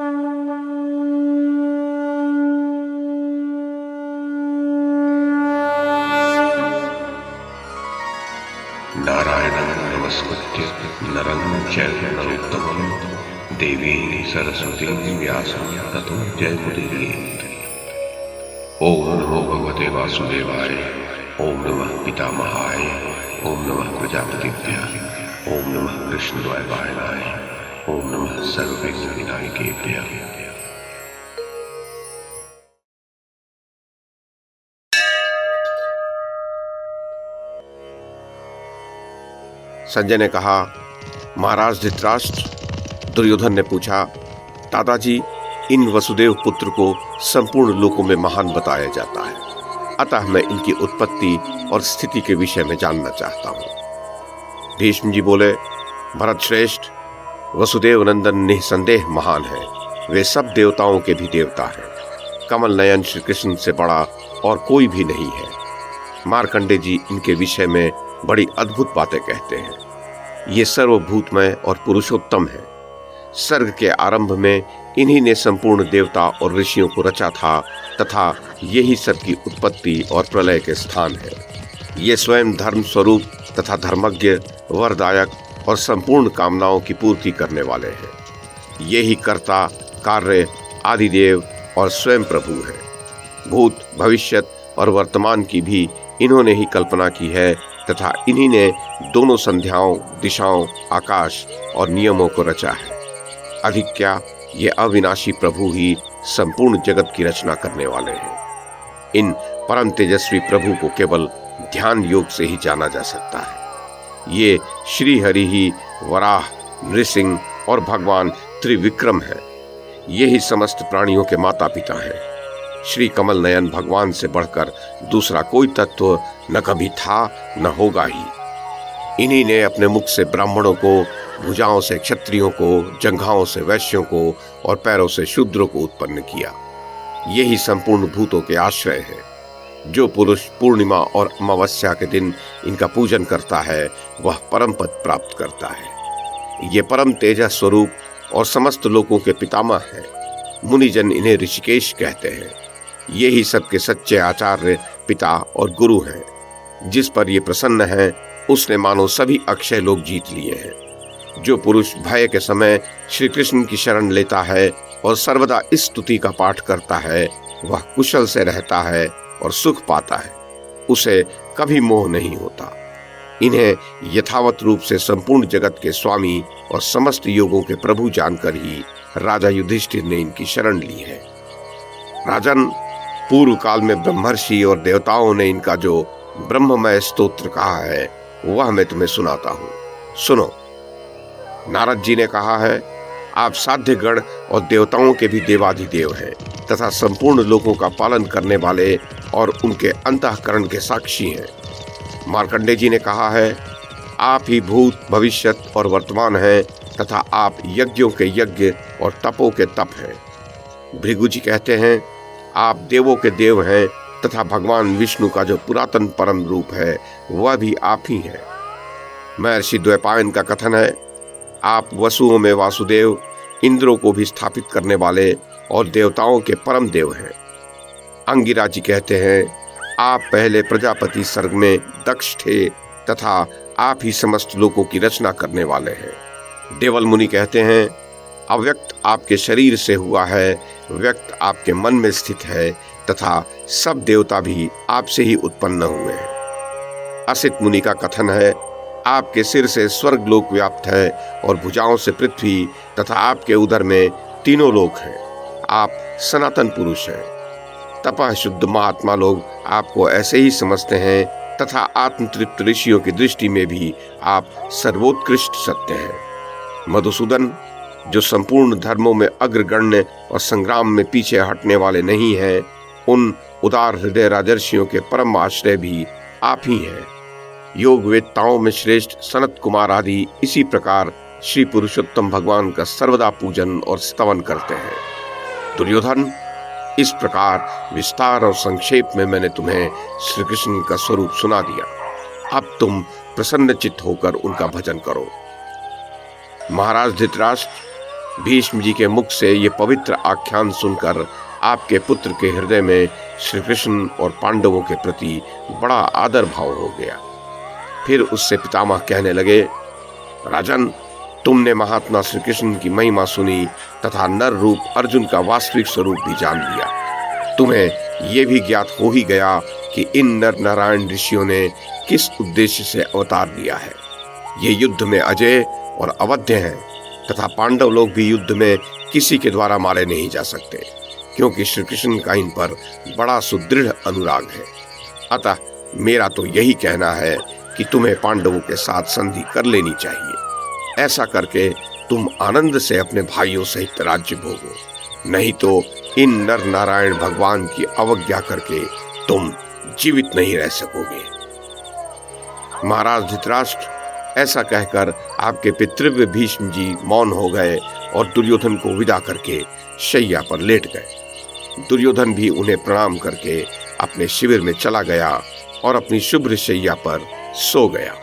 नारायणं नमस्कृत्य नरं चैव नरोत्तमं देवीं सरस्वतीं व्यासं ततो जयमुदीरयेत्। ओम नमो भगवते वासुदेवाय, ओम नमः पितामहाय, ओम नमः प्रजापतिभ्यः, ओम नमः कृष्णद्वैपायनाय, ओम नमः सर्वविघ्नविनायकेभ्यः। संजय ने कहा, महाराज धृतराष्ट्र। दुर्योधन ने पूछा, दादाजी, इन वसुदेव पुत्र को संपूर्ण लोकों में महान बताया जाता है, अतः मैं इनकी उत्पत्ति और स्थिति के विषय में जानना चाहता हूं। भीष्म जी बोले, भरत श्रेष्ठ, वसुदेव नंदन निसंदेह महान है। वे सब देवताओं के भी देवता हैं। कमल नयन श्री कृष्ण से बड़ा और कोई भी नहीं है। मार्कंडे जी इनके विषय में बड़ी अद्भुत बातें कहते हैं। ये सर्वभूतमय और पुरुषोत्तम है। सर्ग के आरंभ में इन्हीं ने संपूर्ण देवता और ऋषियों को रचा था तथा यही सबकी उत्पत्ति और प्रलय के स्थान है। ये स्वयं धर्म स्वरूप तथा धर्मज्ञ, वरदायक और संपूर्ण कामनाओं की पूर्ति करने वाले हैं। यही कर्ता, कार्य, आदिदेव और स्वयं प्रभु है। भूत, भविष्यत और वर्तमान की भी इन्होंने ही कल्पना की है तथा इन्हीं ने दोनों संध्याओं, दिशाओं, आकाश और नियमों को रचा है। अधिक क्या, ये अविनाशी प्रभु ही संपूर्ण जगत की रचना करने वाले हैं। इन परम तेजस्वी प्रभु को केवल ध्यान योग से ही जाना जा सकता है। ये श्री हरि ही वराह, नृसिंह और भगवान त्रिविक्रम है। ये ही समस्त प्राणियों के माता पिता हैं। श्री कमल नयन भगवान से बढ़कर दूसरा कोई तत्व न कभी था न होगा ही। इन्हीं ने अपने मुख से ब्राह्मणों को, भुजाओं से क्षत्रियों को, जंघाओं से वैश्यों को और पैरों से शूद्रों को उत्पन्न किया। यही संपूर्ण भूतों के आश्रय है। जो पुरुष पूर्णिमा और अमावस्या के दिन इनका पूजन करता है वह परम पद प्राप्त करता है। ये परम तेजस स्वरूप और समस्त लोकों के पितामह है। मुनिजन इन्हें ऋषिकेश कहते हैं। ये ही सबके सच्चे आचार्य, पिता और गुरु हैं। जिस पर ये प्रसन्न है उसने मानो सभी अक्षय लोक जीत लिए हैं। जो पुरुष भय के समय श्री कृष्ण की शरण लेता है और सर्वदा इस स्तुति का पाठ करता है वह कुशल से रहता है और सुख पाता है। उसे कभी मोह नहीं होता। इन्हें यथावत रूप से संपूर्ण जगत के स्वामी और समस्त योगों के प्रभु जानकर ही राजा युधिष्ठिर ने इनकी शरण ली है। राजन, पूर्व काल में ब्रह्मर्षि और देवताओं ने इनका जो ब्रह्ममय स्तोत्र कहा है वह मैं तुम्हें सुनाता हूँ। सुनो। नारद जी ने कहा है, आप साध्य गण और देवताओं के भी देवाधिदेव हैं तथा संपूर्ण लोकों का पालन करने वाले और उनके अंतःकरण के साक्षी हैं। मार्कंडे जी ने कहा है, आप ही भूत, भविष्यत और वर्तमान हैं तथा आप यज्ञों के यज्ञ और तपों के तप हैं। भृगु जी कहते हैं, आप देवों के देव हैं तथा भगवान विष्णु का जो पुरातन परम रूप है वह भी आप ही हैं। महर्षि द्वैपायन का कथन है, आप वसुओं में वासुदेव, इंद्रों को भी स्थापित करने वाले और देवताओं के परम देव हैं। अंगिरा जी कहते हैं, आप पहले प्रजापति सर्ग में दक्ष थे तथा आप ही समस्त लोकों की रचना करने वाले हैं। देवल मुनि कहते हैं, अव्यक्त आपके शरीर से हुआ है, व्यक्त आपके मन में स्थित है तथा सब देवता भी आपसे ही उत्पन्न हुए हैं। असित मुनि का कथन है, आपके सिर से स्वर्ग लोक व्याप्त है और भुजाओं से पृथ्वी तथा आपके उदर में तीनों लोक हैं। आप सनातन पुरुष हैं। तपः शुद्ध महात्मा लोग आपको ऐसे ही समझते हैं तथा आत्मतृप्त ऋषियों की दृष्टि में भी आप सर्वोत्कृष्ट सत्य हैं। मधुसूदन, जो संपूर्ण धर्मों में अग्रगण्य और संग्राम में पीछे हटने वाले नहीं हैं, उन उदार हृदय राजर्षियों के परम आश्रय भी आप ही हैं। योग वेत्ताओं में श्रेष्ठ सनत कुमार आदि इसी प्रकार श्री पुरुषोत्तम भगवान का सर्वदा पूजन और स्तवन करते हैं। दुर्योधन, इस प्रकार विस्तार और संक्षेप में मैंने तुम्हें श्री कृष्ण का स्वरूप सुना दिया। अब तुम प्रसन्नचित्त होकर उनका भजन करो। महाराज धृतराष्ट्र, भीष्म जी के मुख से ये पवित्र आख्यान सुनकर आपके पुत्र के हृदय में श्री कृष्ण और पांडवों के प्रति बड़ा आदर भाव हो गया। फिर उससे पितामह कहने लगे, राजन, तुमने महात्मा श्री कृष्ण की महिमा सुनी तथा नर रूप अर्जुन का वास्तविक स्वरूप भी जान लिया। तुम्हें यह भी ज्ञात हो ही गया कि इन नर नारायण ऋषियों ने किस उद्देश्य से अवतार लिया है। ये युद्ध में अजय और अवध्य हैं तथा पांडव लोग भी युद्ध में किसी के द्वारा मारे नहीं जा सकते, क्योंकि श्री कृष्ण का इन पर बड़ा सुदृढ़ अनुराग है। अतः मेरा तो यही कहना है कि तुम्हें पांडवों के साथ संधि कर लेनी चाहिए। ऐसा करके तुम आनंद से अपने भाइयों सहित राज्य भोगो, नहीं तो इन नर नारायण भगवान की अवज्ञा करके तुम जीवित नहीं रह सकोगे। महाराज धृतराष्ट्र, ऐसा कहकर आपके पितृव्य भीष्म जी मौन हो गए और दुर्योधन को विदा करके शैया पर लेट गए। दुर्योधन भी उन्हें प्रणाम करके अपने शिविर में चला गया और अपनी शुभ्र शैया पर सो गया।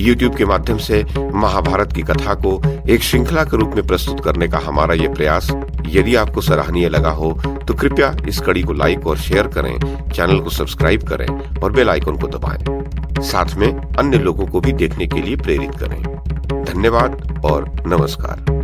YouTube के माध्यम से महाभारत की कथा को एक श्रृंखला के रूप में प्रस्तुत करने का हमारा ये प्रयास यदि आपको सराहनीय लगा हो तो कृपया इस कड़ी को लाइक और शेयर करें, चैनल को सब्सक्राइब करें और बेल आइकन को दबाएं। साथ में अन्य लोगों को भी देखने के लिए प्रेरित करें। धन्यवाद और नमस्कार।